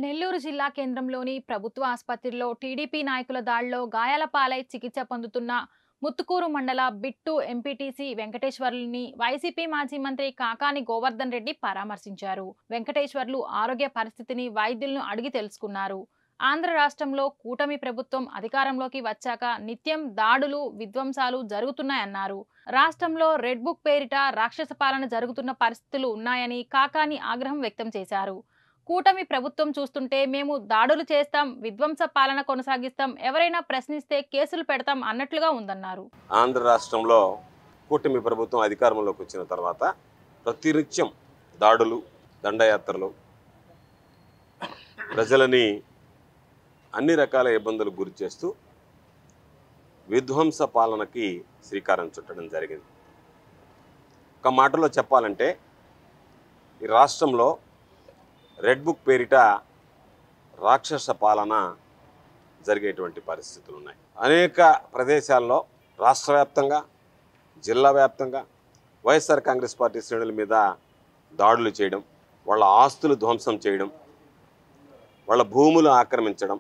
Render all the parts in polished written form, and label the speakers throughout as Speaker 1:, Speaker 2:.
Speaker 1: నెల్లూరు జిల్లా కేంద్రంలోని ప్రభుత్వ ఆసుపత్రిలో టీడీపీ నాయకుల దాడిలో గాయాల పాలై చికిత్స పొందుతున్న ముత్తుకూరు మండల బిట్టు ఎంపీటీసీ వెంకటేశ్వర్లుని వైసీపీ మాజీ మంత్రి కాకాని గోవర్ధన్ రెడ్డి పరామర్శించారు. వెంకటేశ్వర్లు ఆరోగ్య పరిస్థితిని వైద్యులను అడిగి తెలుసుకున్నారు. ఆంధ్ర రాష్ట్రంలో కూటమి ప్రభుత్వం అధికారంలోకి వచ్చాక నిత్యం దాడులు, విధ్వంసాలు జరుగుతున్నాయన్నారు. రాష్ట్రంలో రెడ్ బుక్ పేరిట రాక్షస పాలన జరుగుతున్న పరిస్థితులు ఉన్నాయని కాకాని ఆగ్రహం వ్యక్తం చేశారు. కూటమి ప్రభుత్వం చూస్తుంటే మేము దాడులు చేస్తాం, విధ్వంస పాలన కొనసాగిస్తాం, ఎవరైనా ప్రశ్నిస్తే కేసులు పెడతాం అన్నట్లుగా ఉందన్నారు.
Speaker 2: ఆంధ్ర రాష్ట్రంలో కూటమి ప్రభుత్వం అధికారంలోకి వచ్చిన తర్వాత ప్రతినిత్యం దాడులు, దండయాత్రలు, ప్రజలని అన్ని రకాల ఇబ్బందులకు గురి చేస్తూ విధ్వంస పాలనకి శ్రీకారం చుట్టడం జరిగింది. ఒక మాటలో చెప్పాలంటే ఈ రాష్ట్రంలో రెడ్ బుక్ పేరిట రాక్షస పాలన జరిగేటువంటి పరిస్థితులు ఉన్నాయి. అనేక ప్రదేశాల్లో రాష్ట్ర వ్యాప్తంగా, జిల్లా వ్యాప్తంగా వైఎస్ఆర్ కాంగ్రెస్ పార్టీ శ్రేణుల మీద దాడులు చేయడం, వాళ్ళ ఆస్తులు ధ్వంసం చేయడం, వాళ్ళ భూములు ఆక్రమించడం,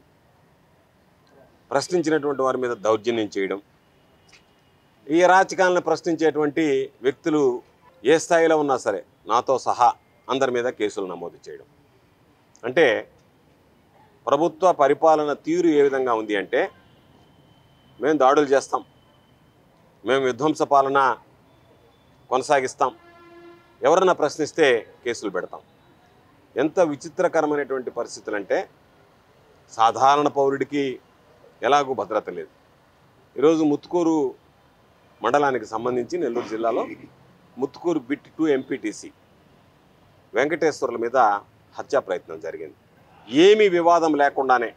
Speaker 2: ప్రశ్నించినటువంటి వారి మీద దౌర్జన్యం చేయడం, ఈ అరాచకాలను ప్రశ్నించేటువంటి వ్యక్తులు ఏ స్థాయిలో ఉన్నా సరే నాతో సహా అందరి మీద కేసులు నమోదు చేయడం. అంటే ప్రభుత్వ పరిపాలన తీరు ఏ విధంగా ఉంది అంటే, మేము దాడులు చేస్తాం, మేము విధ్వంస పాలన కొనసాగిస్తాం, ఎవరన్నా ప్రశ్నిస్తే కేసులు పెడతాం. ఎంత విచిత్రకరమైనటువంటి పరిస్థితులు అంటే, సాధారణ పౌరుడికి ఎలాగూ భద్రత లేదు. ఈరోజు ముత్తుకూరు మండలానికి సంబంధించి నెల్లూరు జిల్లాలో ముత్తుకూరు బిట్ 2 ఎంపీటీసీ వెంకటేశ్వర్ల మీద హత్యా ప్రయత్నం జరిగింది. ఏమీ వివాదం లేకుండానే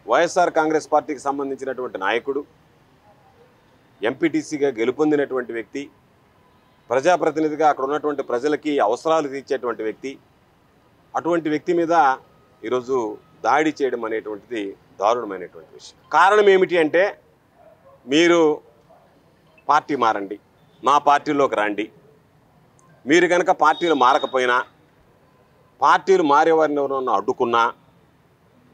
Speaker 2: వైఎస్ఆర్ కాంగ్రెస్ పార్టీకి సంబంధించినటువంటి నాయకుడు, ఎంపీటీసీగా గెలుపొందినటువంటి వ్యక్తి, ప్రజాప్రతినిధిగా అక్కడ ఉన్నటువంటి ప్రజలకి అవసరాలు తీర్చేటువంటి వ్యక్తి, అటువంటి వ్యక్తి మీద ఈరోజు దాడి చేయడం అనేటువంటిది దారుణమైనటువంటి విషయం. కారణం ఏమిటి అంటే, మీరు పార్టీ మారండి, మా పార్టీలోకి రండి, మీరు కనుక పార్టీలు మారకపోయినా, పార్టీలు మారేవారిని ఎవరన్నా అడ్డుకున్నా,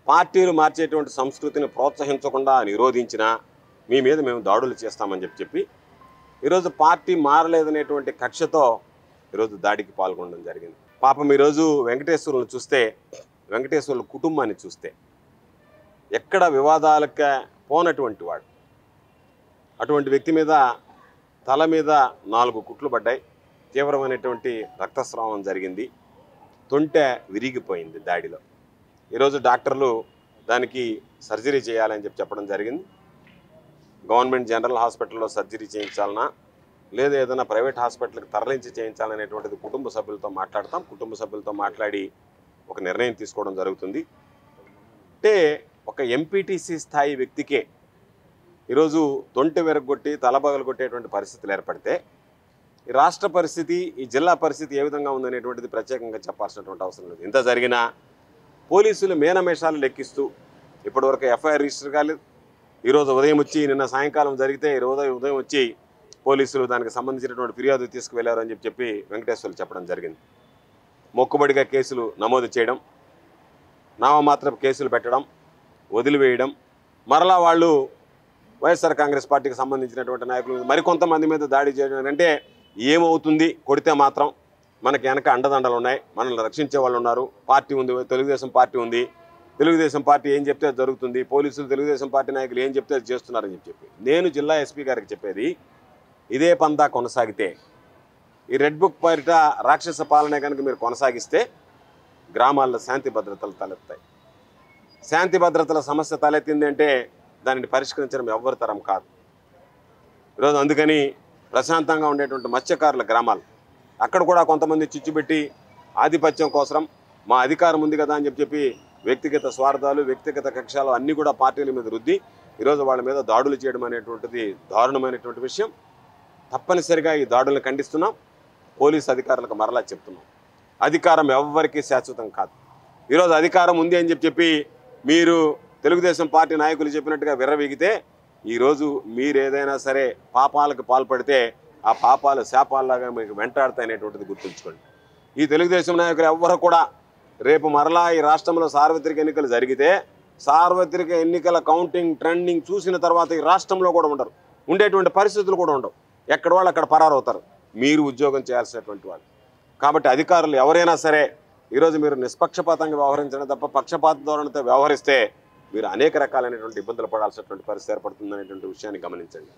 Speaker 2: పార్టీలు మార్చేటువంటి సంస్కృతిని ప్రోత్సహించకుండా నిరోధించినా మీ మీద మేము దాడులు చేస్తామని చెప్పి ఈరోజు పార్టీ మారలేదనేటువంటి కక్షతో ఈరోజు దాడికి పాల్గొనడం జరిగింది. పాపం ఈరోజు వెంకటేశ్వర్లను చూస్తే, వెంకటేశ్వర్ల కుటుంబాన్ని చూస్తే ఎక్కడ వివాదాలకే పోనటువంటి వాడు, అటువంటి వ్యక్తి మీద తల మీద 4 కుట్లు పడ్డాయి, తీవ్రమైనటువంటి రక్తస్రావం జరిగింది, తొంటె విరిగిపోయింది దాడిలో. ఈరోజు డాక్టర్లు దానికి సర్జరీ చేయాలని చెప్పడం జరిగింది. గవర్నమెంట్ జనరల్ హాస్పిటల్లో సర్జరీ చేయించాలన్నా లేదా ఏదైనా ప్రైవేట్ హాస్పిటల్కి తరలించి చేయించాలనేటువంటిది కుటుంబ సభ్యులతో మాట్లాడతాం. కుటుంబ సభ్యులతో మాట్లాడి ఒక నిర్ణయం తీసుకోవడం జరుగుతుంది. అంటే ఒక ఎంపీటీసీ స్థాయి వ్యక్తికే ఈరోజు తొంటె విరగొట్టి తలబగలు కొట్టేటువంటి పరిస్థితులు ఏర్పడితే, ఈ రాష్ట్ర పరిస్థితి, ఈ జిల్లా పరిస్థితి ఏ విధంగా ఉందనేటువంటిది ప్రత్యేకంగా చెప్పాల్సినటువంటి అవసరం లేదు. ఇంత జరిగినా పోలీసులు మేనమేషాలు లెక్కిస్తూ ఇప్పటివరకు ఎఫ్ఐఆర్ రిజిస్టర్ కాలేదు. ఈరోజు ఉదయం వచ్చి, నిన్న సాయంకాలం జరిగితే ఈరోజు ఉదయం వచ్చి పోలీసులు దానికి సంబంధించినటువంటి ఫిర్యాదు తీసుకువెళ్లారు అని చెప్పి వెంకటేశ్వర్లు చెప్పడం జరిగింది. మొక్కుబడిగా కేసులు నమోదు చేయడం, నామమాత్రపు కేసులు పెట్టడం, వదిలివేయడం, మరలా వాళ్ళు వైఎస్ఆర్ కాంగ్రెస్ పార్టీకి సంబంధించినటువంటి నాయకులు మరికొంతమంది మీద దాడి చేయడం. అంటే ఏమవుతుంది, కొడితే మాత్రం మనకి వెనక అండదండలు ఉన్నాయి, మనల్ని రక్షించే వాళ్ళు ఉన్నారు, పార్టీ ఉంది, తెలుగుదేశం పార్టీ ఉంది, తెలుగుదేశం పార్టీ ఏం చెప్తే అది జరుగుతుంది, పోలీసులు తెలుగుదేశం పార్టీ నాయకులు ఏం చెప్తే అది చేస్తున్నారని చెప్పి నేను జిల్లా ఎస్పీ గారికి చెప్పేది, ఇదే పందా కొనసాగితే, ఈ రెడ్ బుక్ పేరిట రాక్షస పాలనే కనుక మీరు కొనసాగిస్తే గ్రామాల్లో శాంతి భద్రతలు తలెత్తాయి. శాంతి భద్రతల సమస్య తలెత్తింది అంటే దానిని పరిష్కరించడం ఎవ్వరి తరం కాదు. ఈరోజు అందుకని ప్రశాంతంగా ఉండేటువంటి మత్స్యకారుల గ్రామాలు, అక్కడ కూడా కొంతమంది చిచ్చుపెట్టి ఆధిపత్యం కోసం మా అధికారం ఉంది కదా అని చెప్పి వ్యక్తిగత స్వార్థాలు, వ్యక్తిగత కక్షాలు అన్నీ కూడా పార్టీల మీద రుద్ది ఈరోజు వాళ్ళ మీద దాడులు చేయడం అనేటువంటిది దారుణమైనటువంటి విషయం. తప్పనిసరిగా ఈ దాడులను ఖండిస్తున్నాం. పోలీసు అధికారులకు మరలా చెప్తున్నాం, అధికారం ఎవ్వరికీ శాశ్వతం కాదు. ఈరోజు అధికారం ఉంది అని చెప్పి మీరు తెలుగుదేశం పార్టీ నాయకులు చెప్పినట్టుగా విర్రవీగితే, ఈరోజు మీరు ఏదైనా సరే పాపాలకు పాల్పడితే ఆ పాపాలు శాపాలలాగా మీకు వెంటాడతాయనేటువంటిది గుర్తుంచుకోండి. ఈ తెలుగుదేశం నాయకులు ఎవ్వరూ కూడా రేపు మరలా ఈ రాష్ట్రంలో సార్వత్రిక ఎన్నికలు జరిగితే సార్వత్రిక ఎన్నికల కౌంటింగ్ ట్రెండింగ్ చూసిన తర్వాత ఈ రాష్ట్రంలో కూడా ఉండరు, ఉండేటువంటి పరిస్థితులు కూడా ఉండవు. ఎక్కడ వాళ్ళు అక్కడ పరారవుతారు. మీరు ఉద్యోగం చేయాల్సినటువంటి వాళ్ళు. కాబట్టి అధికారులు ఎవరైనా సరే ఈరోజు మీరు నిష్పక్షపాతంగా వ్యవహరించడం తప్ప పక్షపాత ధోరణితో వ్యవహరిస్తే మీరు అనేక రకాలైనటువంటి ఇబ్బందులు పడాల్సినటువంటి పరిస్థితి ఏర్పడుతుందనేటువంటి విషయాన్ని గమనించండి.